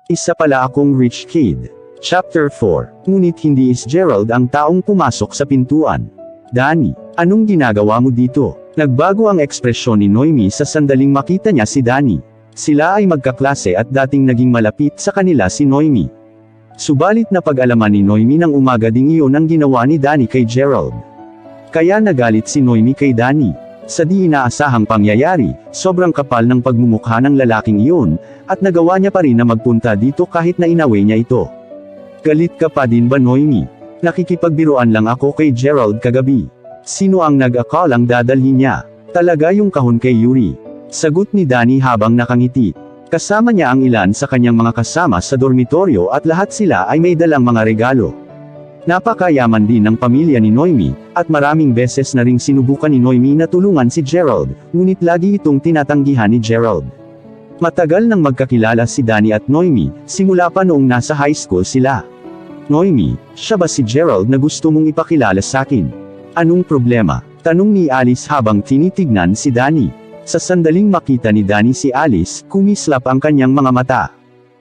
Isa pala akong rich kid. Chapter 4. Ngunit hindi is Gerald ang taong pumasok sa pintuan. Danny, anong ginagawa mo dito? Nagbago ang ekspresyon ni Noemi sa sandaling makita niya si Danny. Sila ay magkaklase at dating naging malapit sa kanila si Noemi. Subalit napag-alaman ni Noemi ng umaga ding iyon ang ginawa ni Danny kay Gerald. Kaya nagalit si Noemi kay Danny. Sa di inaasahang pangyayari, sobrang kapal ng pagmumukha ng lalaking iyon, at nagawa niya pa rin na magpunta dito kahit na inaway niya ito. Galit ka pa din ba Noemi? Nakikipagbiruan lang ako kay Gerald kagabi. Sino ang nag-akalang dadalhin niya? Talaga yung kahon kay Yuri. Sagot ni Danny habang nakangiti. Kasama niya ang ilan sa kanyang mga kasama sa dormitoryo at lahat sila ay may dalang mga regalo. Napakayaman din ng pamilya ni Noemi, at maraming beses na ring sinubukan ni Noemi na tulungan si Gerald, ngunit lagi itong tinatanggihan ni Gerald. Matagal nang magkakilala si Danny at Noemi, simula pa noong nasa high school sila. Noemi, siya ba si Gerald na gusto mong ipakilala sa akin? Anong problema? Tanong ni Alice habang tinitignan si Danny. Sa sandaling makita ni Danny si Alice, kumislap ang kanyang mga mata.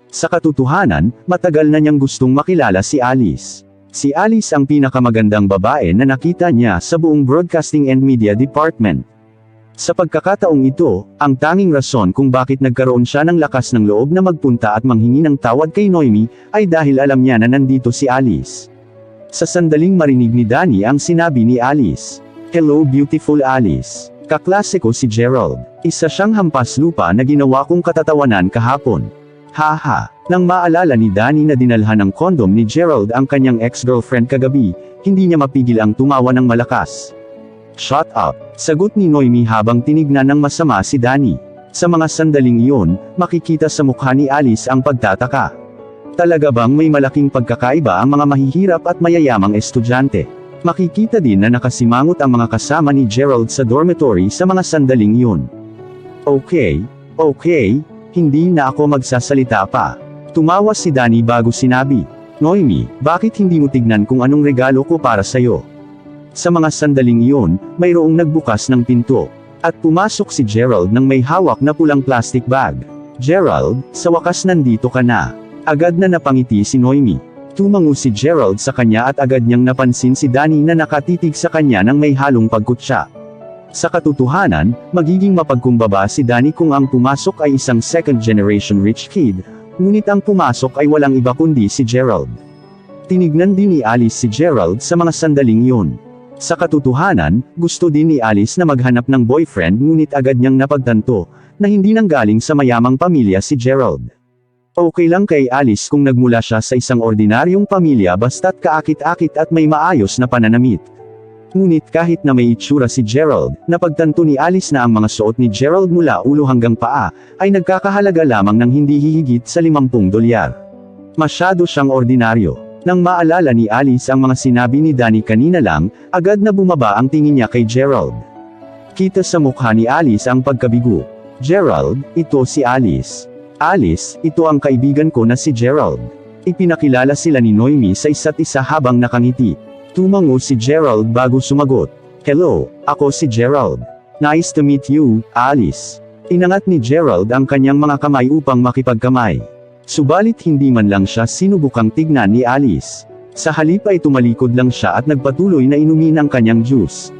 Sa katotohanan, matagal na niyang gustong makilala si Alice. Si Alice ang pinakamagandang babae na nakita niya sa buong Broadcasting and Media Department. Sa pagkakataong ito, ang tanging rason kung bakit nagkaroon siya ng lakas ng loob na magpunta at manghingi ng tawad kay Noemi, ay dahil alam niya na nandito si Alice. Sa sandaling marinig ni Danny ang sinabi ni Alice. Hello beautiful Alice. Kaklase ko si Gerald. Isa siyang hampas lupa na ginawa kong katatawanan kahapon. Haha. Nang maalala ni Danny na dinalhan ng kondom ni Gerald ang kanyang ex-girlfriend kagabi, hindi niya mapigil ang tumawa ng malakas. Shut up. Sagot ni Noemi habang tinignan ng masama si Danny. Sa mga sandaling iyon, makikita sa mukha ni Alice ang pagtataka. Talaga bang may malaking pagkakaiba ang mga mahihirap at mayayamang estudyante? Makikita din na nakasimangot ang mga kasama ni Gerald sa dormitory sa mga sandaling iyon. Okay, hindi na ako magsasalita pa. Tumawa si Danny bago sinabi, Noemi, bakit hindi mo tignan kung anong regalo ko para sa'yo? Sa mga sandaling iyon, mayroong nagbukas ng pinto. At pumasok si Gerald nang may hawak na pulang plastic bag. Gerald, sa wakas nandito ka na. Agad na napangiti si Noemi. Tumango si Gerald sa kanya at agad niyang napansin si Danny na nakatitig sa kanya nang may halong pagkutsa. Sa katotohanan, magiging mapagkumbaba si Danny kung ang pumasok ay isang second-generation rich kid, ngunit ang pumasok ay walang iba kundi si Gerald. Tinignan din ni Alice si Gerald sa mga sandaling iyon. Sa katotohanan, gusto din ni Alice na maghanap ng boyfriend ngunit agad niyang napagtanto, na hindi nanggaling sa mayamang pamilya si Gerald. Okay lang kay Alice kung nagmula siya sa isang ordinaryong pamilya basta't kaakit-akit at may maayos na pananamit. Ngunit kahit na may itsura si Gerald, napagtanto ni Alice na ang mga suot ni Gerald mula ulo hanggang paa, ay nagkakahalaga lamang ng hindi hihigit sa $50. Masyado siyang ordinaryo. Nang maalala ni Alice ang mga sinabi ni Danny kanina lang, agad na bumaba ang tingin niya kay Gerald. Kita sa mukha ni Alice ang pagkabigo. Gerald, ito si Alice. Alice, ito ang kaibigan ko na si Gerald. Ipinakilala sila ni Noemi sa isa't isa habang nakangiti. Tumango si Gerald bago sumagot. Hello, ako si Gerald. Nice to meet you, Alice. Inangat ni Gerald ang kanyang mga kamay upang makipagkamay. Subalit hindi man lang siya sinubukang tignan ni Alice. Sa halip ay tumalikod lang siya at nagpatuloy na inumin ang kanyang juice.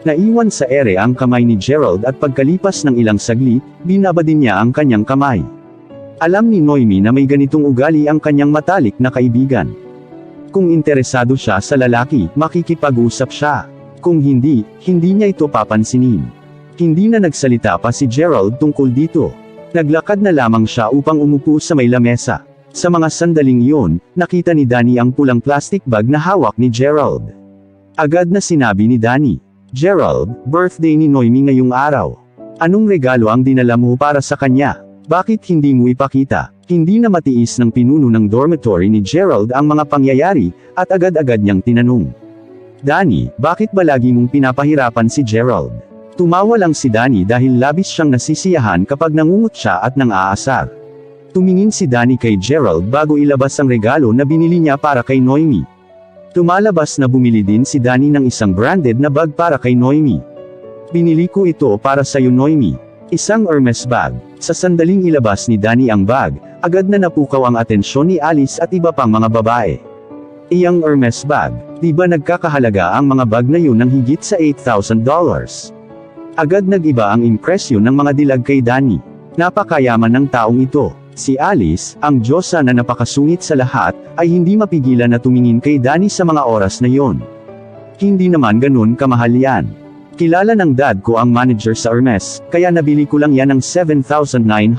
Naiwan sa ere ang kamay ni Gerald at pagkalipas ng ilang saglit, binaba din niya ang kanyang kamay. Alam ni Noemi na may ganitong ugali ang kanyang matalik na kaibigan. Kung interesado siya sa lalaki, makikipag-usap siya. Kung hindi, hindi niya ito papansinin. Hindi na nagsalita pa si Gerald tungkol dito. Naglakad na lamang siya upang umupo sa may lamesa. Sa mga sandaling iyon, nakita ni Danny ang pulang plastic bag na hawak ni Gerald. Agad na sinabi ni Danny, Gerald, birthday ni Noemi ngayong araw. Anong regalo ang dinala mo para sa kanya? Bakit hindi mo ipakita? Hindi na matiis ng pinuno ng dormitory ni Gerald ang mga pangyayari, at agad-agad niyang tinanong. Danny, bakit ba lagi mong pinapahirapan si Gerald? Tumawa lang si Danny dahil labis siyang nasisiyahan kapag nangungot siya at nang-aasar. Tumingin si Danny kay Gerald bago ilabas ang regalo na binili niya para kay Noemi. Tumalabas na bumili din si Danny ng isang branded na bag para kay Noemi. Binili ko ito para sa'yo Noemi. Isang Hermes bag. Sa sandaling ilabas ni Danny ang bag, agad na napukaw ang atensyon ni Alice at iba pang mga babae. Iyang Hermes bag, di ba nagkakahalaga ang mga bag na yun ng higit sa $8,000? Agad nag-iba ang impresyon ng mga dilag kay Danny. Napakayaman ng taong ito. Si Alice, ang diyosa na napakasungit sa lahat, ay hindi mapigilan na tumingin kay Danny sa mga oras na yon. Hindi naman ganun kamahal yan. Kilala ng dad ko ang manager sa Hermes, kaya nabili ko lang yan ng $7,900.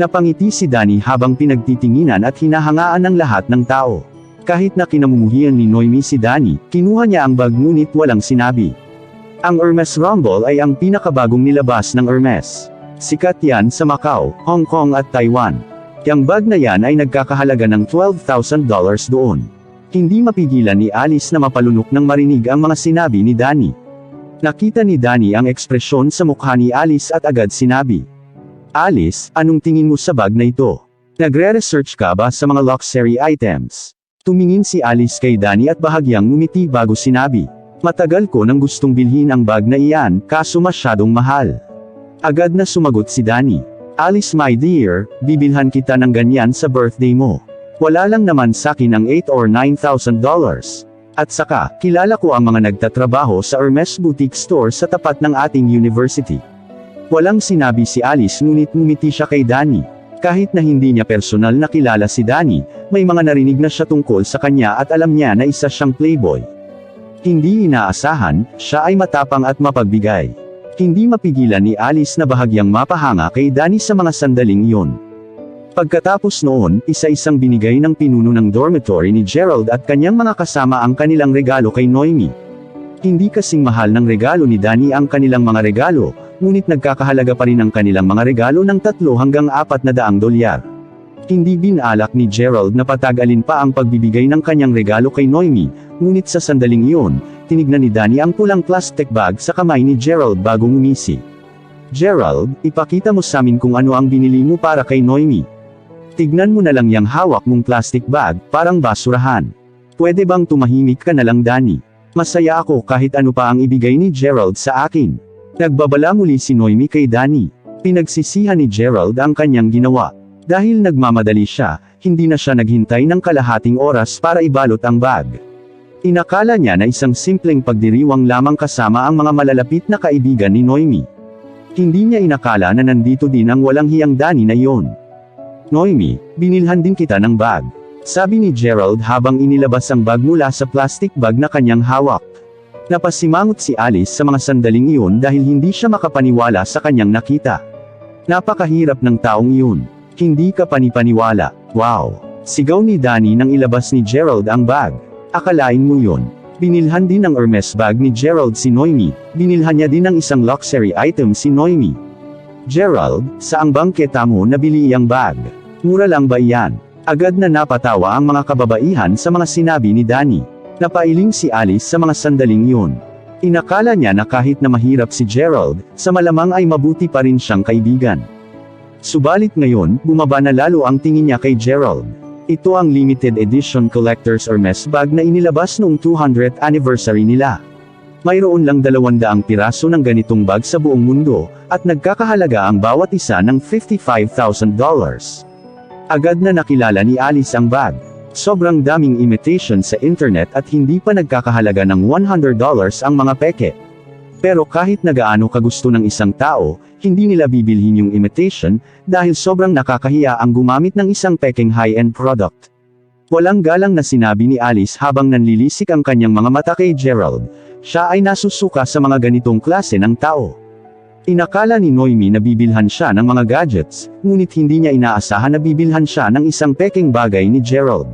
Napangiti si Danny habang pinagtitinginan at hinahangaan ng lahat ng tao. Kahit na kinamumuhian ni Noemi si Danny, kinuha niya ang bag ngunit walang sinabi. Ang Hermes Rumble ay ang pinakabagong nilabas ng Hermes. Sikat yan sa Macau, Hong Kong at Taiwan. Yang bag na yan ay nagkakahalaga ng $12,000 doon. Hindi mapigilan ni Alice na mapalunok nang marinig ang mga sinabi ni Danny. Nakita ni Danny ang ekspresyon sa mukha ni Alice at agad sinabi, "Alice, anong tingin mo sa bag na ito? Nagre-research ka ba sa mga luxury items?" Tumingin si Alice kay Danny at bahagyang ngumiti bago sinabi, "Matagal ko nang gustong bilhin ang bag na iyan, kaso masyadong mahal." Agad na sumagot si Danny, "Alice my dear, bibilhan kita ng ganyan sa birthday mo. Wala lang naman sakin ang $8,000 or $9,000. At saka, kilala ko ang mga nagtatrabaho sa Hermes Boutique Store sa tapat ng ating university." Walang sinabi si Alice ngunit ngumiti siya kay Danny. Kahit na hindi niya personal na kilala si Danny, may mga narinig na siya tungkol sa kanya at alam niya na isa siyang playboy. Hindi inaasahan, siya ay matapang at mapagbigay. Hindi mapigilan ni Alice na bahagyang mapahanga kay Danny sa mga sandaling iyon. Pagkatapos noon, isa-isang binigay ng pinuno ng dormitory ni Gerald at kanyang mga kasama ang kanilang regalo kay Noemi. Hindi kasing mahal ng regalo ni Danny ang kanilang mga regalo, ngunit nagkakahalaga pa rin ang kanilang mga regalo ng $300 hanggang $400. Hindi binalak ni Gerald na patagalin pa ang pagbibigay ng kanyang regalo kay Noemi, ngunit sa sandaling iyon, tinignan ni Danny ang pulang plastic bag sa kamay ni Gerald bago ngumisi. "Gerald, ipakita mo sa amin kung ano ang binili mo para kay Noemi. Tignan mo na lang yang hawak mong plastic bag, parang basurahan. Pwede bang tumahimik ka na lang Danny? Masaya ako kahit ano pa ang ibigay ni Gerald sa akin." Nagbabala muli si Noemi kay Danny. Pinagsisihan ni Gerald ang kanyang ginawa. Dahil nagmamadali siya, hindi na siya naghintay ng kalahating oras para ibalot ang bag. Inakala niya na isang simpleng pagdiriwang lamang kasama ang mga malalapit na kaibigan ni Noemi. Hindi niya inakala na nandito din ang walang hiyang Danny na iyon. "Noemi, binilhan din kita ng bag," sabi ni Gerald habang inilabas ang bag mula sa plastic bag na kanyang hawak. Napasimangot si Alice sa mga sandaling iyon dahil hindi siya makapaniwala sa kanyang nakita. Napakahirap ng taong iyon. Hindi ka panipaniwala. "Wow!" sigaw ni Danny nang ilabas ni Gerald ang bag. "Akalain mo yun?" Binilhan din ng Hermes bag ni Gerald si Noemi, binilhan niya din ng isang luxury item si Noemi. "Gerald, saang bangketa mo nabili iyang bag? Mura lang ba iyan?" Agad na napatawa ang mga kababaihan sa mga sinabi ni Danny. Napailing si Alice sa mga sandaling yun. Inakala niya na kahit na mahirap si Gerald, sa malamang ay mabuti pa rin siyang kaibigan. Subalit ngayon, bumaba na lalo ang tingin niya kay Gerald. Ito ang limited edition collector's Hermes bag na inilabas noong 200th anniversary nila. Mayroon lang 200 piraso ng ganitong bag sa buong mundo, at nagkakahalaga ang bawat isa ng $55,000. Agad na nakilala ni Alice ang bag. Sobrang daming imitation sa internet at hindi pa nagkakahalaga ng $100 ang mga peke. Pero kahit na gaano kagusto ng isang tao, hindi nila bibilhin yung imitation, dahil sobrang nakakahiya ang gumamit ng isang pekeng high-end product. Walang galang na sinabi ni Alice habang nanlilisik ang kanyang mga mata kay Gerald. Siya ay nasusuka sa mga ganitong klase ng tao. Inakala ni Noemi na bibilhan siya ng mga gadgets, ngunit hindi niya inaasahan na bibilhan siya ng isang pekeng bagay ni Gerald.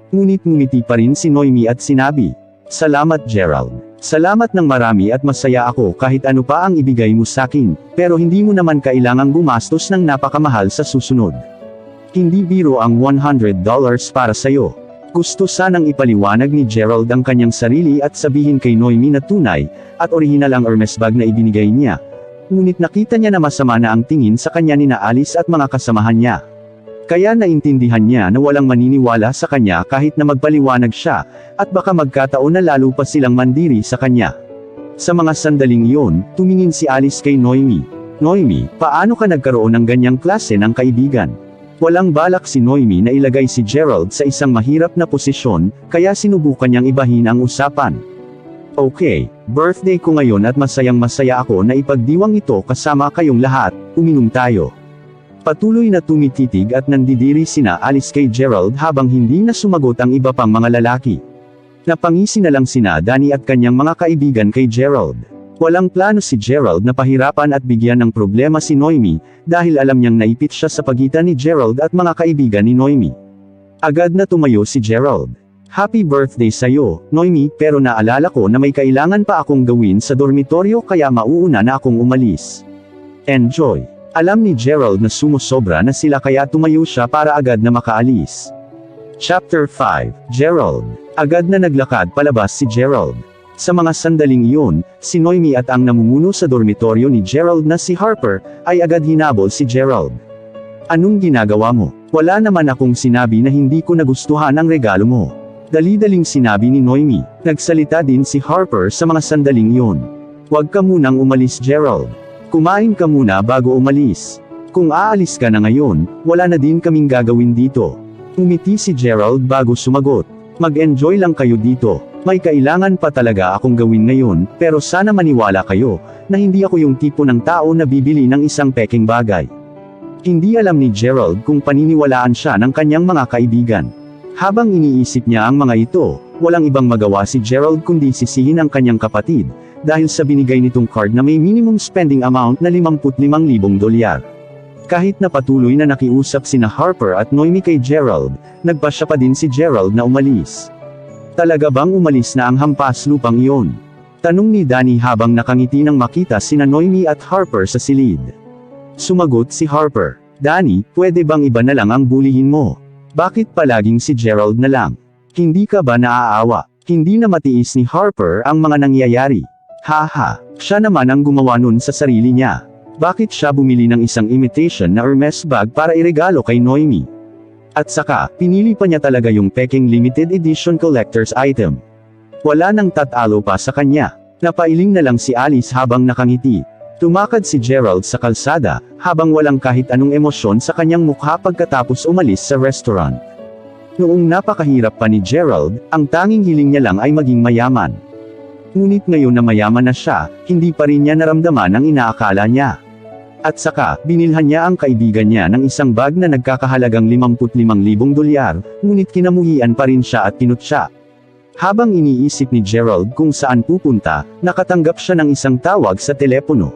Ngunit ngumiti pa rin si Noemi at sinabi, "Salamat Gerald. Salamat ng marami at masaya ako kahit ano pa ang ibigay mo sakin, pero hindi mo naman kailangang gumastos ng napakamahal sa susunod. Hindi biro ang $100 para sayo." Gusto sanang ipaliwanag ni Gerald ang kanyang sarili at sabihin kay Noemi na tunay, at orihinal ang Hermes bag na ibinigay niya. Ngunit nakita niya na masama na ang tingin sa kanya ni Alice at mga kasamahan niya. Kaya naintindihan niya na walang maniniwala sa kanya kahit na magpaliwanag siya, at baka magkataon na lalo pa silang mandiri sa kanya. Sa mga sandaling iyon, tumingin si Alice kay Noemi. Noemi, paano ka nagkaroon ng ganyang klase ng kaibigan? Walang balak si Noemi na ilagay si Gerald sa isang mahirap na posisyon, kaya sinubukan niyang ibahin ang usapan. Okay, birthday ko ngayon at masayang masaya ako na ipagdiwang ito kasama kayong lahat, uminom tayo. Patuloy na tumititig at nandidiri sina Alice kay Gerald habang hindi na sumagot ang iba pang mga lalaki. Napangisi na lang sina Danny at kanyang mga kaibigan kay Gerald. Walang plano si Gerald na pahirapan at bigyan ng problema si Noemi, dahil alam niyang naipit siya sa pagitan ni Gerald at mga kaibigan ni Noemi. Agad na tumayo si Gerald. Happy birthday sa'yo, Noemi, pero naalala ko na may kailangan pa akong gawin sa dormitoryo kaya mauuna na akong umalis. Enjoy. Alam ni Gerald na sumusobra na sila kaya tumayo siya para agad na makaalis. Chapter 5, Gerald. Agad na naglakad palabas si Gerald. Sa mga sandaling iyon, si Noemi at ang namumuno sa dormitoryo ni Gerald na si Harper, ay agad hinabol si Gerald. Anong ginagawa mo? Wala naman akong sinabi na hindi ko nagustuhan ang regalo mo. Dali-daling sinabi ni Noemi. Nagsalita din si Harper sa mga sandaling iyon. Huwag ka munang umalis, Gerald. Kumain ka muna bago umalis. Kung aalis ka na ngayon, wala na din kaming gagawin dito. Umiti si Gerald bago sumagot. Mag-enjoy lang kayo dito. May kailangan pa talaga akong gawin ngayon, pero sana maniwala kayo, na hindi ako yung tipo ng tao na bibili ng isang peking bagay. Hindi alam ni Gerald kung paniniwalaan siya ng kanyang mga kaibigan. Habang iniisip niya ang mga ito, walang ibang magawa si Gerald kundi sisihin ang kanyang kapatid, dahil sa binigay nitong card na may minimum spending amount na $55,000. Kahit na patuloy na nakiusap sina Harper at Noemi kay Gerald, nagpasya pa din si Gerald na umalis. Talaga bang umalis na ang hampas lupang iyon? Tanong ni Danny habang nakangiti nang makita sina Noemi at Harper sa silid. Sumagot si Harper. Danny, pwede bang iba na lang ang bulihin mo? Bakit palaging si Gerald na lang? Hindi ka ba naaawa? Hindi na matiis ni Harper ang mga nangyayari. Haha, siya naman ang gumawa nun sa sarili niya. Bakit siya bumili ng isang imitation na Hermes bag para iregalo kay Noemi? At saka, pinili pa niya talaga yung peking limited edition collector's item. Wala nang tatalo pa sa kanya. Napailing na lang si Alice habang nakangiti. Tumakad si Gerald sa kalsada, habang walang kahit anong emosyon sa kanyang mukha pagkatapos umalis sa restaurant. Noong napakahirap pa ni Gerald, ang tanging hiling niya lang ay maging mayaman. Ngunit ngayon na mayaman na siya, hindi pa rin niya naramdaman ang inaakala niya. At saka, binilhan niya ang kaibigan niya ng isang bag na nagkakahalagang $55,000, ngunit kinamuhian pa rin siya at kinutya. Habang iniisip ni Gerald kung saan pupunta, nakatanggap siya ng isang tawag sa telepono.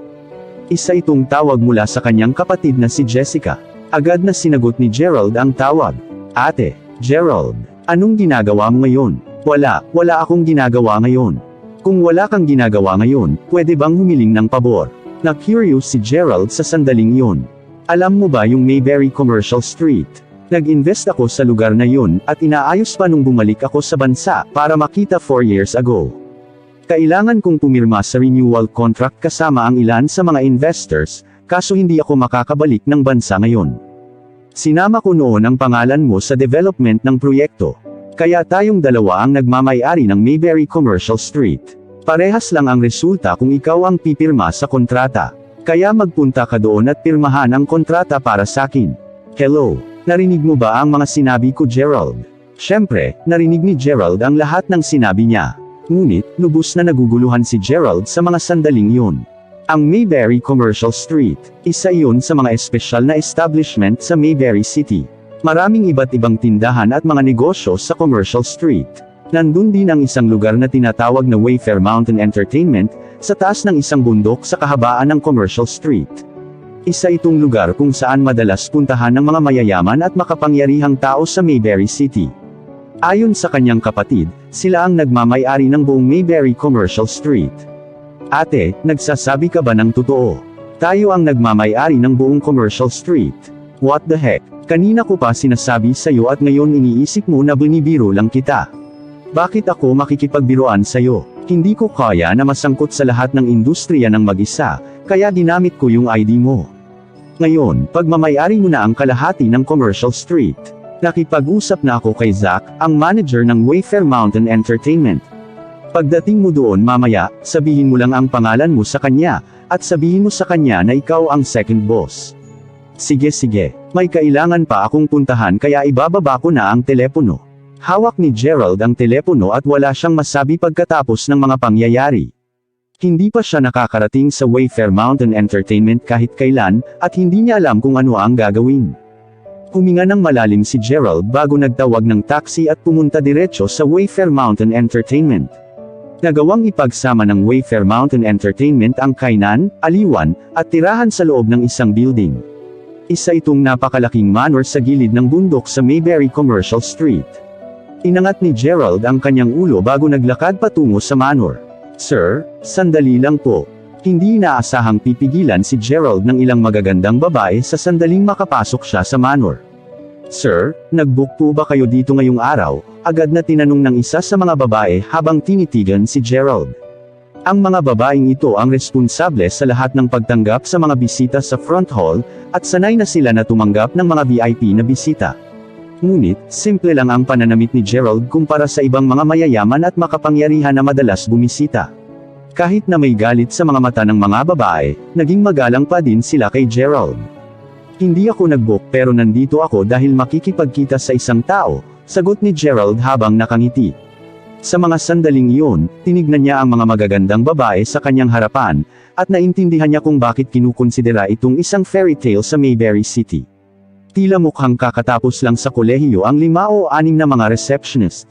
Isa itong tawag mula sa kanyang kapatid na si Jessica. Agad na sinagot ni Gerald ang tawag. Ate, Gerald, anong ginagawa mo ngayon? Wala akong ginagawa ngayon. Kung wala kang ginagawa ngayon, pwede bang humiling ng pabor? Na-curious si Gerald sa sandaling iyon. Alam mo ba yung Mayberry Commercial Street? Nag-invest ako sa lugar na yun, at inaayos pa nung bumalik ako sa bansa, para makita 4 years ago. Kailangan kong pumirma sa renewal contract kasama ang ilan sa mga investors, kaso hindi ako makakabalik ng bansa ngayon. Sinama ko noon ang pangalan mo sa development ng proyekto. Kaya tayong dalawa ang nagmamay-ari ng Mayberry Commercial Street. Parehas lang ang resulta kung ikaw ang pipirma sa kontrata. Kaya magpunta ka doon at pirmahan ang kontrata para sa akin. Hello, narinig mo ba ang mga sinabi ko, Gerald? Siyempre, narinig ni Gerald ang lahat ng sinabi niya. Ngunit, lubos na naguguluhan si Gerald sa mga sandaling yun. Ang Mayberry Commercial Street, isa iyon sa mga espesyal na establishment sa Mayberry City. Maraming iba't ibang tindahan at mga negosyo sa Commercial Street. Nandun din ang isang lugar na tinatawag na Wayfair Mountain Entertainment, sa taas ng isang bundok sa kahabaan ng Commercial Street. Isa itong lugar kung saan madalas puntahan ng mga mayayaman at makapangyarihang tao sa Mayberry City. Ayon sa kanyang kapatid, sila ang nagmamay-ari ng buong Mayberry Commercial Street. Ate, nagsasabi ka ba ng totoo? Tayo ang nagmamay-ari ng buong Commercial Street. What the heck? Kanina ko pa sinasabi sa'yo at ngayon iniisip mo na binibiro lang kita. Bakit ako makikipagbiruan sa'yo? Hindi ko kaya na masangkot sa lahat ng industriya ng mag-isa, kaya ginamit ko yung ID mo. Ngayon, pagmamay-ari mo na ang kalahati ng Commercial Street. Nakipag-usap na ako kay Zach, ang manager ng Wayfair Mountain Entertainment. Pagdating mo doon mamaya, sabihin mo lang ang pangalan mo sa kanya, at sabihin mo sa kanya na ikaw ang second boss. Sige, may kailangan pa akong puntahan kaya ibababa ko na ang telepono. Hawak ni Gerald ang telepono at wala siyang masabi pagkatapos ng mga pangyayari. Hindi pa siya nakakarating sa Wayfair Mountain Entertainment kahit kailan, at hindi niya alam kung ano ang gagawin. Huminga ng malalim si Gerald bago nagtawag ng taxi at pumunta diretso sa Wayfair Mountain Entertainment. Nagawang ipagsama ng Wayfair Mountain Entertainment ang kainan, aliwan, at tirahan sa loob ng isang building. Isa itong napakalaking manor sa gilid ng bundok sa Mayberry Commercial Street. Inangat ni Gerald ang kanyang ulo bago naglakad patungo sa manor. Sir, sandali lang po. Hindi inaasahang pipigilan si Gerald ng ilang magagandang babae sa sandaling makapasok siya sa manor. Sir, nag-book po ba kayo dito ngayong araw? Agad na tinanong ng isa sa mga babae habang tinitigan si Gerald. Ang mga babaeng ito ang responsable sa lahat ng pagtanggap sa mga bisita sa front hall, at sanay na sila na tumanggap ng mga VIP na bisita. Ngunit, simple lang ang pananamit ni Gerald kumpara sa ibang mga mayayaman at makapangyarihan na madalas bumisita. Kahit na may galit sa mga mata ng mga babae, naging magalang pa din sila kay Gerald. Hindi ako nag-book pero nandito ako dahil makikipagkita sa isang tao, sagot ni Gerald habang nakangiti. Sa mga sandaling iyon, tinignan niya ang mga magagandang babae sa kanyang harapan, at naintindihan niya kung bakit kinukonsidera itong isang fairy tale sa Mayberry City. Tila mukhang kakatapos lang sa kolehiyo ang 5 o 6 na mga receptionist.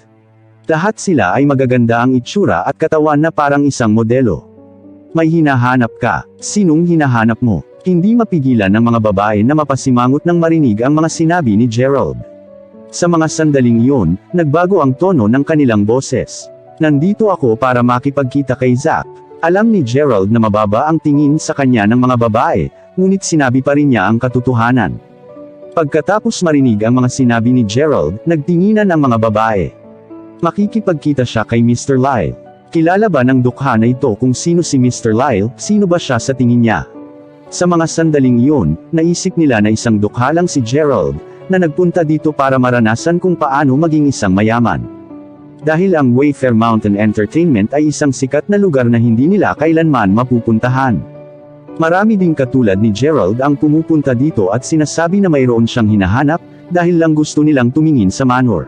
Lahat sila ay magaganda ang itsura at katawan na parang isang modelo. May hinahanap ka, sinong hinahanap mo? Hindi mapigilan ng mga babae na mapasimangot nang marinig ang mga sinabi ni Gerald. Sa mga sandaling iyon, nagbago ang tono ng kanilang boses. Nandito ako para makipagkita kay Zack. Alam ni Gerald na mababa ang tingin sa kanya ng mga babae, ngunit sinabi pa rin niya ang katotohanan. Pagkatapos marinig ang mga sinabi ni Gerald, nagtinginan ang mga babae. Makikipagkita siya kay Mr. Lyle. Kilala ba ng dukha na ito kung sino si Mr. Lyle? Sino ba siya sa tingin niya? Sa mga sandaling iyon, naisip nila na isang dukha lang si Gerald, na nagpunta dito para maranasan kung paano maging isang mayaman. Dahil ang Wayfair Mountain Entertainment ay isang sikat na lugar na hindi nila kailanman mapupuntahan. Marami ding katulad ni Gerald ang pumupunta dito at sinasabi na mayroon siyang hinahanap, dahil lang gusto nilang tumingin sa manor.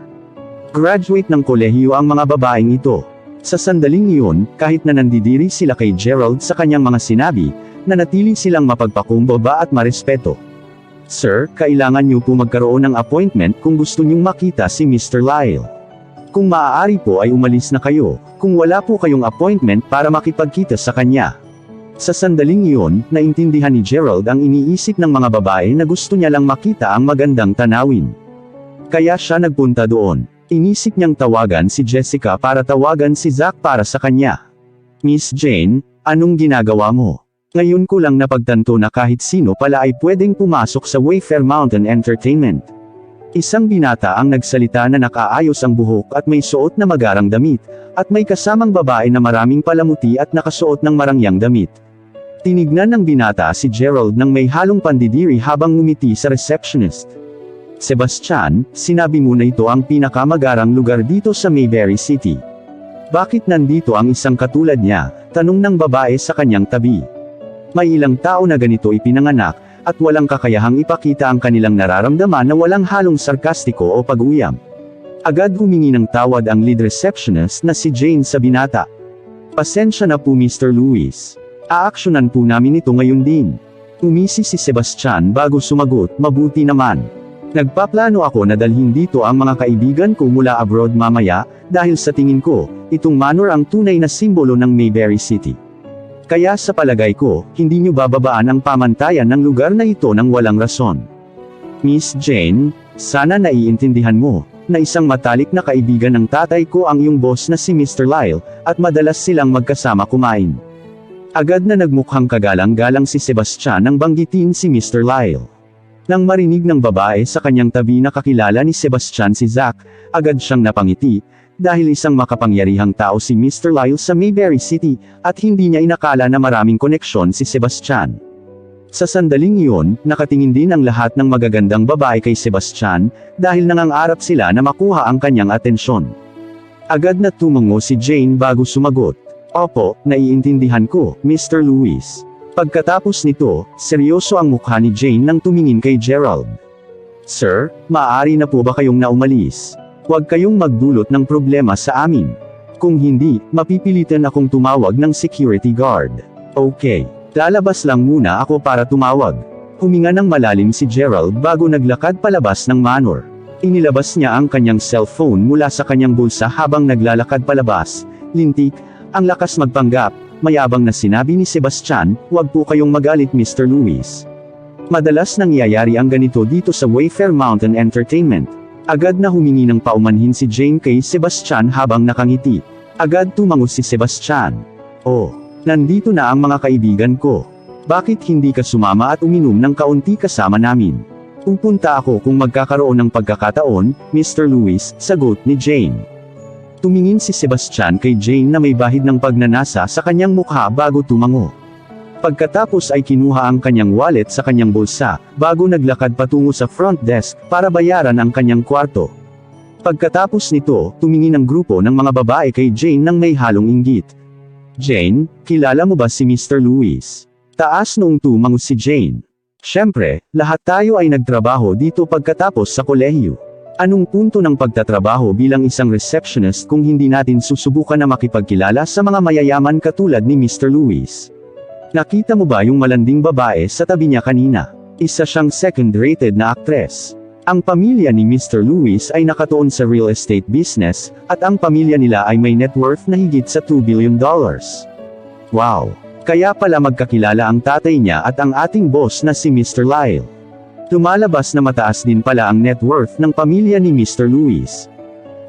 Graduate ng kolehiyo ang mga babaeng ito. Sa sandaling iyon, kahit na nandidiri sila kay Gerald sa kanyang mga sinabi, nanatili silang mapagpakumbaba at marespeto. Sir, kailangan niyo po magkaroon ng appointment kung gusto niyong makita si Mr. Lyle. Kung maaari po ay umalis na kayo, kung wala po kayong appointment para makipagkita sa kanya. Sa sandaling iyon, naintindihan ni Gerald ang iniisip ng mga babae na gusto niya lang makita ang magandang tanawin. Kaya siya nagpunta doon. Inisip niyang tawagan si Jessica para tawagan si Zack para sa kanya. Miss Jane, anong ginagawa mo? Ngayon ko lang napagtanto na kahit sino pala ay pwedeng pumasok sa Wayfair Mountain Entertainment. Isang binata ang nagsalita na nakaayos ang buhok at may suot na magarang damit, at may kasamang babae na maraming palamuti at nakasuot ng marangyang damit. Tinignan ng binata si Gerald nang may halong pandidiri habang ngumiti sa receptionist. Sebastian, sinabi mo na ito ang pinakamagarang lugar dito sa Mayberry City. Bakit nandito ang isang katulad niya? Tanong ng babae sa kanyang tabi. May ilang tao na ganito ipinanganak, at walang kakayahang ipakita ang kanilang nararamdaman na walang halong sarkastiko o pag-uyam. Agad humingi ng tawad ang lead receptionist na si Jane sa binata. Pasensya na po Mr. Lewis. Aaksyonan po namin ito ngayon din. Umisi si Sebastian bago sumagot, mabuti naman. Nagpaplano ako na dalhin dito ang mga kaibigan ko mula abroad mamaya, dahil sa tingin ko, itong manor ang tunay na simbolo ng Mayberry City. Kaya sa palagay ko, hindi nyo bababaan ang pamantayan ng lugar na ito ng walang rason. Miss Jane, sana naiintindihan mo, na isang matalik na kaibigan ng tatay ko ang iyong boss na si Mr. Lyle, at madalas silang magkasama kumain. Agad na nagmukhang kagalang-galang si Sebastian nang banggitin si Mr. Lyle. Nang marinig ng babae sa kanyang tabi na kakilala ni Sebastian si Zack, agad siyang napangiti, dahil isang makapangyarihang tao si Mr. Lyle sa Mayberry City, at hindi niya inakala na maraming koneksyon si Sebastian. Sa sandaling iyon, nakatingin din ang lahat ng magagandang babae kay Sebastian, dahil nangangarap sila na makuha ang kanyang atensyon. Agad na tumango si Jane bago sumagot. Opo, naiintindihan ko, Mr. Lewis. Pagkatapos nito, seryoso ang mukha ni Jane nang tumingin kay Gerald. Sir, maaari na po ba kayong naumalis? Huwag kayong magdulot ng problema sa amin. Kung hindi, mapipilitan akong tumawag ng security guard. Okay, lalabas lang muna ako para tumawag. Huminga ng malalim si Gerald bago naglakad palabas ng manor. Inilabas niya ang kanyang cellphone mula sa kanyang bulsa habang naglalakad palabas. Lintik, ang lakas magpanggap, mayabang na sinabi ni Sebastian, "Huwag po kayong magalit Mr. Lewis. Madalas nangyayari ang ganito dito sa Wayfair Mountain Entertainment." Agad na humingi ng paumanhin si Jane kay Sebastian habang nakangiti. Agad tumango si Sebastian. Oh, nandito na ang mga kaibigan ko. Bakit hindi ka sumama at uminom ng kaunti kasama namin? Pupunta ako kung magkakaroon ng pagkakataon, Mr. Lewis, sagot ni Jane. Tumingin si Sebastian kay Jane na may bahid ng pagnanasa sa kanyang mukha bago tumango. Pagkatapos ay kinuha ang kanyang wallet sa kanyang bulsa, bago naglakad patungo sa front desk, para bayaran ang kanyang kwarto. Pagkatapos nito, tumingin ang grupo ng mga babae kay Jane nang may halong inggit. Jane, kilala mo ba si Mr. Lewis? Taas noong tumango si Jane. Siyempre, lahat tayo ay nagtrabaho dito pagkatapos sa kolehiyo. Anong punto ng pagtatrabaho bilang isang receptionist kung hindi natin susubukan na makipagkilala sa mga mayayaman katulad ni Mr. Lewis? Nakita mo ba yung malanding babae sa tabi niya kanina? Isa siyang second-rated na aktres. Ang pamilya ni Mr. Lewis ay nakatuon sa real estate business, at ang pamilya nila ay may net worth na higit sa $2 billion. Wow! Kaya pala magkakilala ang tatay niya at ang ating boss na si Mr. Lyle. Lumalabas na mataas din pala ang net worth ng pamilya ni Mr. Lewis.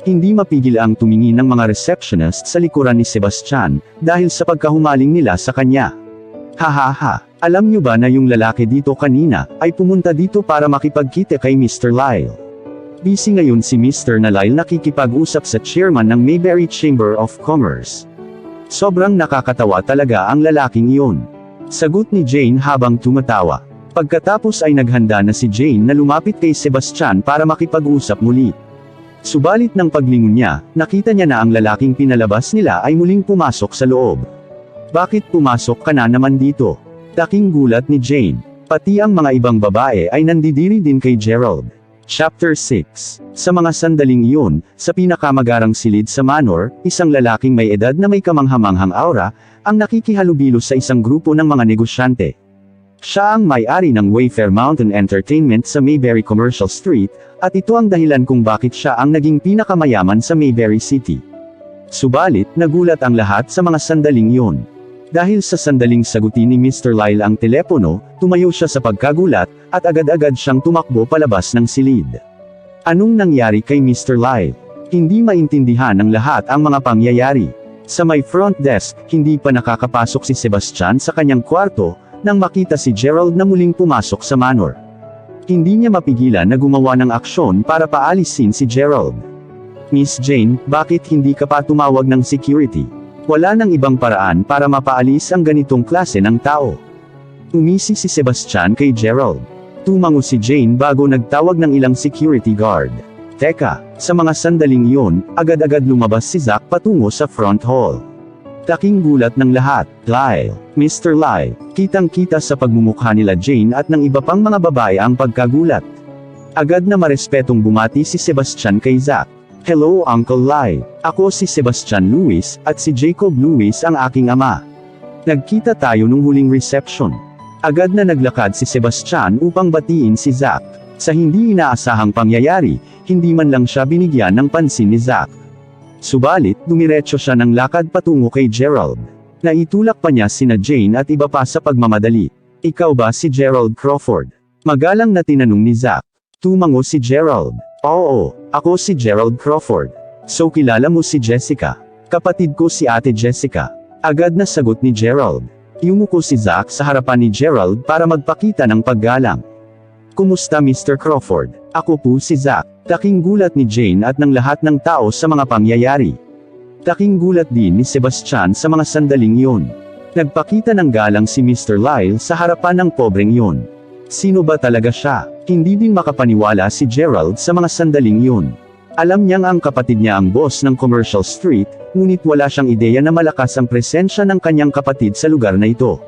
Hindi mapigil ang tumingin ng mga receptionist sa likuran ni Sebastian, dahil sa pagkahumaling nila sa kanya. Hahaha, alam niyo ba na yung lalaki dito kanina, ay pumunta dito para makipagkita kay Mr. Lyle. Busy ngayon si Mr. na Lyle nakikipag-usap sa chairman ng Mayberry Chamber of Commerce. Sobrang nakakatawa talaga ang lalaking iyon. Sagot ni Jane habang tumatawa. Pagkatapos ay naghanda na si Jane na lumapit kay Sebastian para makipag-usap muli. Subalit ng paglingon niya, nakita niya na ang lalaking pinalabas nila ay muling pumasok sa loob. Bakit pumasok ka na naman dito? Taking gulat ni Jane. Pati ang mga ibang babae ay nandidiri din kay Gerald. Chapter 6. Sa mga sandaling iyon, sa pinakamagarang silid sa manor, isang lalaking may edad na may kamanghamanghang aura, ang nakikihalubilo sa isang grupo ng mga negosyante. Siya ang may-ari ng Wayfair Mountain Entertainment sa Mayberry Commercial Street, at ito ang dahilan kung bakit siya ang naging pinakamayaman sa Mayberry City. Subalit, nagulat ang lahat sa mga sandaling iyon. Dahil sa sandaling sagutin ni Mr. Lyle ang telepono, tumayo siya sa pagkagulat, at agad-agad siyang tumakbo palabas ng silid. Anong nangyari kay Mr. Lyle? Hindi maintindihan ng lahat ang mga pangyayari. Sa may front desk, hindi pa nakakapasok si Sebastian sa kanyang kwarto, nang makita si Gerald na muling pumasok sa manor. Hindi niya mapigilan na gumawa ng aksyon para paalisin si Gerald. Miss Jane, bakit hindi ka pa tumawag ng security? Wala nang ibang paraan para mapaalis ang ganitong klase ng tao. Umisi si Sebastian kay Gerald. Tumango si Jane bago nagtawag ng ilang security guard. Teka, sa mga sandaling iyon, agad-agad lumabas si Zack patungo sa front hall. Taking gulat ng lahat, Lyle, Mr. Lyle, kitang-kita sa pagmumukha nila Jane at ng iba pang mga babae ang pagkagulat. Agad na marespetong bumati si Sebastian kay Zack. Hello Uncle Lyle, ako si Sebastian Lewis, at si Jacob Lewis ang aking ama. Nagkita tayo nung huling reception. Agad na naglakad si Sebastian upang batiin si Zack. Sa hindi inaasahang pangyayari, hindi man lang siya binigyan ng pansin ni Zack. Subalit, dumiretso siya ng lakad patungo kay Gerald. Naitulak pa niya sina Jane at iba pa sa pagmamadali. Ikaw ba si Gerald Crawford? Magalang na tinanong ni Zack. Tumango si Gerald. Oo, ako si Gerald Crawford. So kilala mo si Jessica? Kapatid ko si Ate Jessica. Agad na sagot ni Gerald. Yumuko si Zack sa harapan ni Gerald para magpakita ng paggalang. Kumusta Mr. Crawford? Ako po si Zack. Taking gulat ni Jane at ng lahat ng tao sa mga pangyayari. Taking gulat din ni Sebastian sa mga sandaling iyon. Nagpakita ng galang si Mr. Lyle sa harapan ng pobreng iyon. Sino ba talaga siya? Hindi din makapaniwala si Gerald sa mga sandaling iyon. Alam niyang ang kapatid niya ang boss ng Commercial Street, ngunit wala siyang ideya na malakas ang presensya ng kanyang kapatid sa lugar na ito.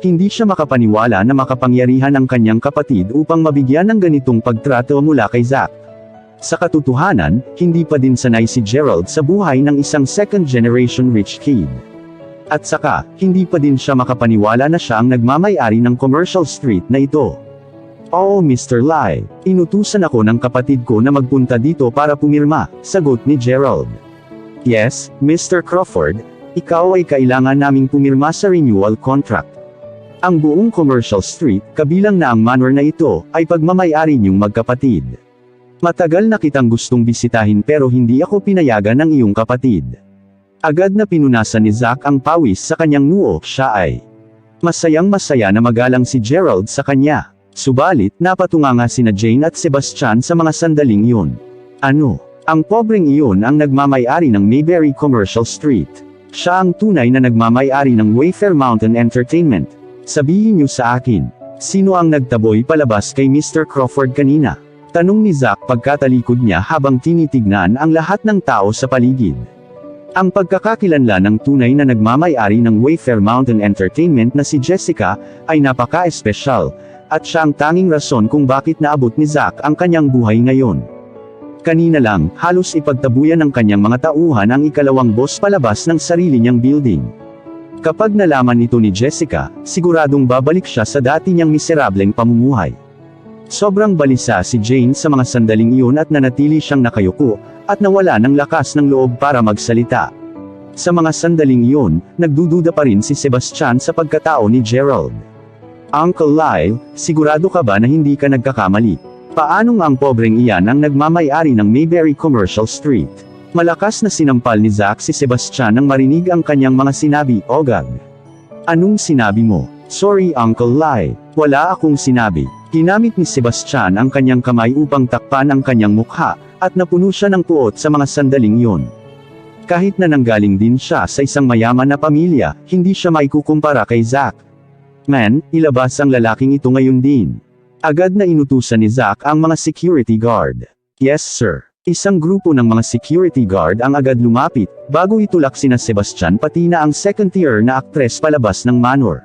Hindi siya makapaniwala na makapangyarihan ang kanyang kapatid upang mabigyan ng ganitong pagtrato mula kay Zack. Sa katotohanan, hindi pa din sanay si Gerald sa buhay ng isang second-generation rich kid. At saka, hindi pa din siya makapaniwala na siya ang nagmamay-ari ng Commercial Street na ito. "Oo, Mr. Lai, inutusan ako ng kapatid ko na magpunta dito para pumirma," sagot ni Gerald. "Yes, Mr. Crawford, ikaw ay kailangan naming pumirma sa renewal contract. Ang buong Commercial Street, kabilang na ang manor na ito, ay pagmamay-ari niyong magkapatid. Matagal na kitang gustong bisitahin pero hindi ako pinayagan ng iyong kapatid." Agad na pinunasan ni Zack ang pawis sa kanyang noo, siya ay masayang-masaya na magalang si Gerald sa kanya. Subalit, napatunganga sina Jane at Sebastian sa mga sandaling iyon. Ano? Ang pobreng iyon ang nagmamay-ari ng Mayberry Commercial Street. Siya ang tunay na nagmamay-ari ng Wayfair Mountain Entertainment. Sabihin niyo sa akin, sino ang nagtaboy palabas kay Mr. Crawford kanina? Tanong ni Zack pagkatalikod niya habang tinitignan ang lahat ng tao sa paligid. Ang pagkakakilanlan ng tunay na nagmamay-ari ng Wayfair Mountain Entertainment na si Jessica, ay napaka-espesyal, at siya ang tanging rason kung bakit naabot ni Zack ang kanyang buhay ngayon. Kanina lang, halos ipagtabuyan ng kanyang mga tauhan ang ikalawang boss palabas ng sarili niyang building. Kapag nalaman ito ni Jessica, siguradong babalik siya sa dati niyang miserableng pamumuhay. Sobrang balisa si Jane sa mga sandaling iyon at nanatili siyang nakayuko, at nawala ng lakas ng loob para magsalita. Sa mga sandaling iyon, nagdududa pa rin si Sebastian sa pagkatao ni Gerald. "Uncle Lyle, sigurado ka ba na hindi ka nagkakamali? Paanong ang pobreng iyan ang nagmamay-ari ng Mayberry Commercial Street?" Malakas na sinampal ni Zack si Sebastian nang marinig ang kanyang mga sinabi, "Ogag. Anong sinabi mo?" "Sorry Uncle Lyle, wala akong sinabi." Ginamit ni Sebastian ang kanyang kamay upang takpan ang kanyang mukha, at napuno siya ng puot sa mga sandaling iyon. Kahit na nanggaling din siya sa isang mayaman na pamilya, hindi siya maikukumpara kay Zack. "Man, ilabas ang lalaking ito ngayon din." Agad na inutusan ni Zack ang mga security guard. "Yes sir." Isang grupo ng mga security guard ang agad lumapit, bago itulak sina Sebastian pati na ang second-tier na aktres palabas ng manor.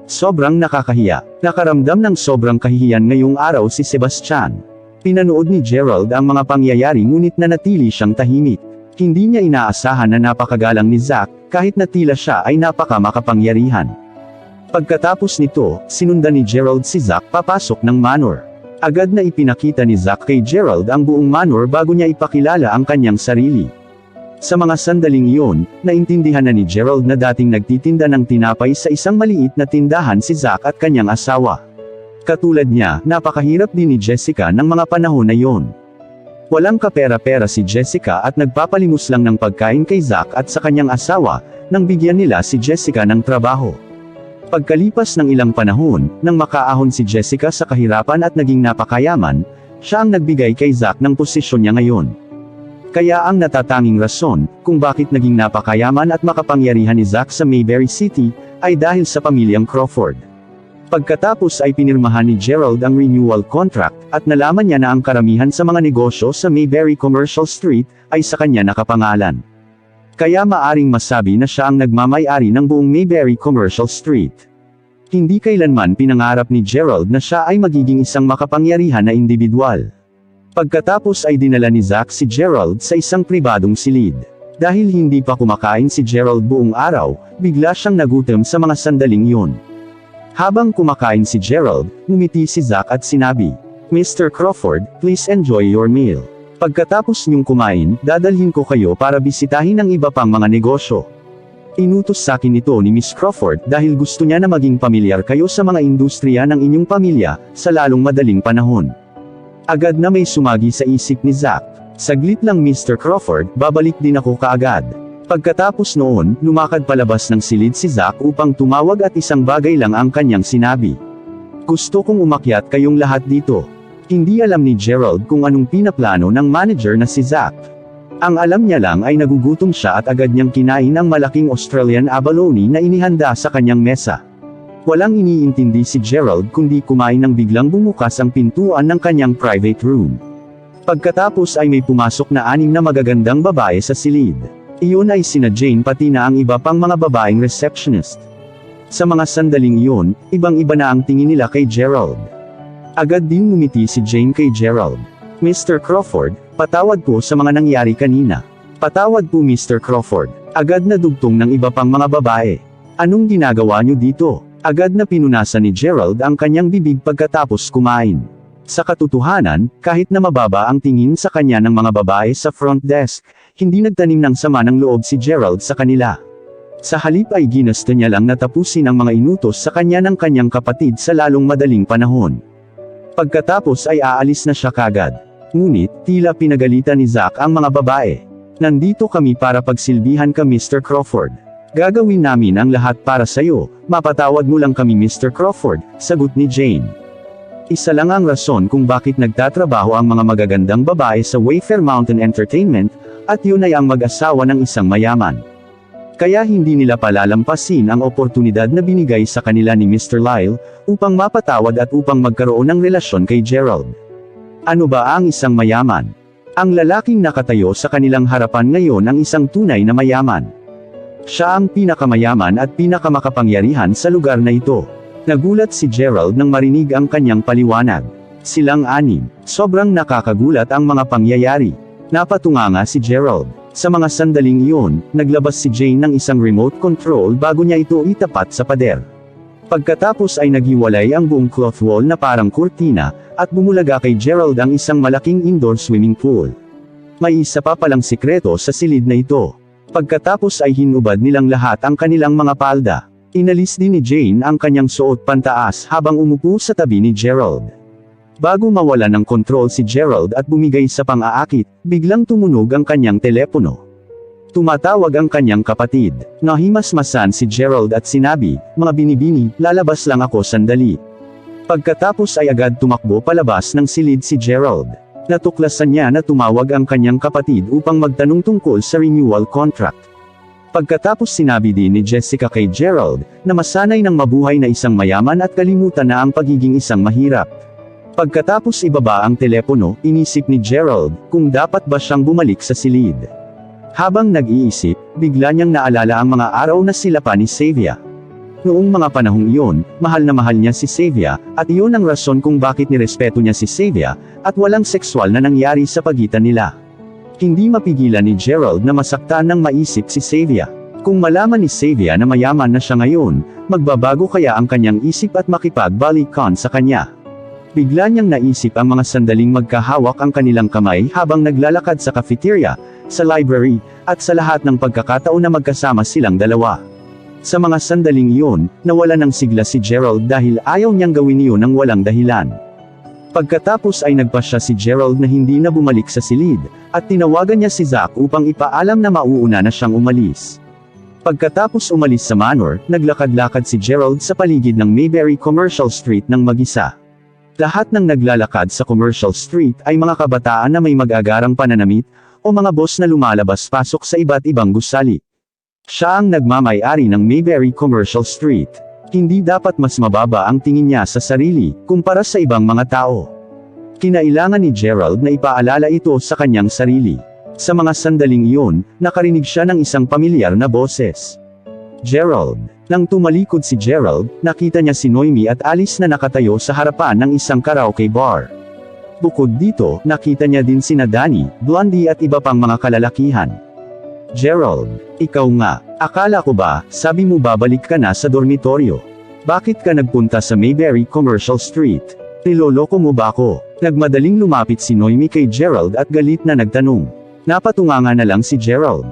Sobrang nakakahiya. Nakaramdam ng sobrang kahihiyan ngayong araw si Sebastian. Pinanood ni Gerald ang mga pangyayari ngunit nanatili siyang tahimik. Hindi niya inaasahan na napakagalang ni Zack, kahit na tila siya ay napaka-makapangyarihan. Pagkatapos nito, sinundan ni Gerald si Zack papasok ng manor. Agad na ipinakita ni Zack kay Gerald ang buong manor bago niya ipakilala ang kanyang sarili. Sa mga sandaling iyon, naintindihan na ni Gerald na dating nagtitinda ng tinapay sa isang maliit na tindahan si Zack at kanyang asawa. Katulad niya, napakahirap din ni Jessica ng mga panahon na iyon. Walang kapera-pera si Jessica at nagpapalimos lang ng pagkain kay Zack at sa kanyang asawa, nang bigyan nila si Jessica ng trabaho. Pagkalipas ng ilang panahon, nang makaahon si Jessica sa kahirapan at naging napakayaman, siya ang nagbigay kay Zack ng posisyon niya ngayon. Kaya ang natatanging rason, kung bakit naging napakayaman at makapangyarihan ni Zack sa Mayberry City, ay dahil sa pamilyang Crawford. Pagkatapos ay pinirmahan ni Gerald ang renewal contract, at nalaman niya na ang karamihan sa mga negosyo sa Mayberry Commercial Street, ay sa kanya nakapangalan. Kaya maaring masabi na siya ang nagmamay-ari ng buong Mayberry Commercial Street. Hindi kailanman pinangarap ni Gerald na siya ay magiging isang makapangyarihan na individual. Pagkatapos ay dinala ni Zack si Gerald sa isang pribadong silid. Dahil hindi pa kumakain si Gerald buong araw, bigla siyang nagutom sa mga sandaling iyon. Habang kumakain si Gerald, ngumiti si Zack at sinabi, "Mr. Crawford, please enjoy your meal. Pagkatapos niyong kumain, dadalhin ko kayo para bisitahin ang iba pang mga negosyo." Inutos sa akin ito ni Miss Crawford dahil gusto niya na maging pamilyar kayo sa mga industriya ng inyong pamilya, sa lalong madaling panahon. Agad na may sumagi sa isip ni Zack. "Saglit lang Mr. Crawford, babalik din ako kaagad." Pagkatapos noon, lumakad palabas ng silid si Zack upang tumawag at isang bagay lang ang kanyang sinabi. "Gusto kong umakyat kayong lahat dito." Hindi alam ni Gerald kung anong pinaplano ng manager na si Zack. Ang alam niya lang ay nagugutom siya at agad niyang kinain ang malaking Australian abalone na inihanda sa kanyang mesa. Walang iniintindi si Gerald kundi kumain nang biglang bumukas ang pintuan ng kanyang private room. Pagkatapos ay may pumasok na 6 na magagandang babae sa silid. Iyon ay sina Jane pati na ang iba pang mga babaeng receptionist. Sa mga sandaling iyon, ibang-iba na ang tingin nila kay Gerald. Agad din ngumiti si Jane kay Gerald. Mr. Crawford, patawad po sa mga nangyari kanina. Patawad po Mr. Crawford. Agad na dugtong ng iba pang mga babae. Anong ginagawa niyo dito? Agad na pinunasan ni Gerald ang kanyang bibig pagkatapos kumain. Sa katotohanan, kahit na mababa ang tingin sa kanya ng mga babae sa front desk, hindi nagtanim ng sama ng loob si Gerald sa kanila. Sa halip ay ginusto niya lang na tapusin ang mga inutos sa kanya ng kanyang kapatid sa lalong madaling panahon. Pagkatapos ay aalis na siya kagad. Ngunit, tila pinagalitan ni Zack ang mga babae. Nandito kami para pagsilbihan ka Mr. Crawford. Gagawin namin ang lahat para sa'yo, mapatawad mo lang kami Mr. Crawford, sagot ni Jane. Isa lang ang rason kung bakit nagtatrabaho ang mga magagandang babae sa Wayfair Mountain Entertainment, at yun ay ang mag-asawa ng isang mayaman. Kaya hindi nila palalampasin ang oportunidad na binigay sa kanila ni Mr. Lyle, upang mapatawad at upang magkaroon ng relasyon kay Gerald. Ano ba ang isang mayaman? Ang lalaking nakatayo sa kanilang harapan ngayon ang isang tunay na mayaman. Siya ang pinakamayaman at pinakamakapangyarihan sa lugar na ito. Nagulat si Gerald nang marinig ang kanyang paliwanag. Silang 6. Sobrang nakakagulat ang mga pangyayari. Napatunganga si Gerald. Sa mga sandaling iyon, naglabas si Jane ng isang remote control bago niya ito itapat sa pader. Pagkatapos ay naghiwalay ang buong cloth wall na parang kurtina, at bumulaga kay Gerald ang isang malaking indoor swimming pool. May isa pa palang sikreto sa silid na ito. Pagkatapos ay hinubad nilang lahat ang kanilang mga palda. Inalis din ni Jane ang kanyang suot pantaas habang umupo sa tabi ni Gerald. Bago mawala ng kontrol si Gerald at bumigay sa pang-aakit, biglang tumunog ang kanyang telepono. Tumatawag ang kanyang kapatid. Nahimasmasan si Gerald at sinabi, "Mga binibini, lalabas lang ako sandali." Pagkatapos ay agad tumakbo palabas ng silid si Gerald. Natuklasan niya na tumawag ang kanyang kapatid upang magtanong tungkol sa renewal contract. Pagkatapos sinabi din ni Jessica kay Gerald, na masanay ng mabuhay na isang mayaman at kalimutan na ang pagiging isang mahirap. Pagkatapos ibaba ang telepono, inisip ni Gerald, kung dapat ba siyang bumalik sa silid. Habang nag-iisip, bigla niyang naalala ang mga araw na sila pa ni Xavier. Noong mga panahong iyon, mahal na mahal niya si Xavier, at iyon ang rason kung bakit nirespeto niya si Xavier, at walang sexual na nangyari sa pagitan nila. Hindi mapigilan ni Gerald na masaktan nang maisip si Xavier. Kung malaman ni Xavier na mayaman na siya ngayon, magbabago kaya ang kanyang isip at makipagbalikan sa kanya. Bigla niyang naisip ang mga sandaling magkahawak ang kanilang kamay habang naglalakad sa cafeteria, sa library, at sa lahat ng pagkakataon na magkasama silang dalawa. Sa mga sandaling iyon, nawala ng sigla si Gerald dahil ayaw niyang gawin iyon ng walang dahilan. Pagkatapos ay nagpasya si Gerald na hindi na bumalik sa silid, at tinawagan niya si Zack upang ipaalam na mauuna na siyang umalis. Pagkatapos umalis sa manor, naglakad-lakad si Gerald sa paligid ng Mayberry Commercial Street ng mag-isa. Lahat ng naglalakad sa Commercial Street ay mga kabataan na may mag-agarang pananamit, o mga boss na lumalabas-pasok sa iba't ibang gusali. Siya ang nagmamay-ari ng Mayberry Commercial Street. Hindi dapat mas mababa ang tingin niya sa sarili, kumpara sa ibang mga tao. Kinailangan ni Gerald na ipaalala ito sa kanyang sarili. Sa mga sandaling iyon, nakarinig siya ng isang pamilyar na boses. Gerald. Nang tumalikod si Gerald, nakita niya si Noemi at Alice na nakatayo sa harapan ng isang karaoke bar. Bukod dito, nakita niya din sina Danny, Blondie at iba pang mga kalalakihan. Gerald, ikaw nga, akala ko ba, sabi mo babalik ka na sa dormitoryo? Bakit ka nagpunta sa Mayberry Commercial Street? Niloloko mo ba ako? Nagmadaling lumapit si Noemi kay Gerald at galit na nagtanong. Napatunganga na lang si Gerald.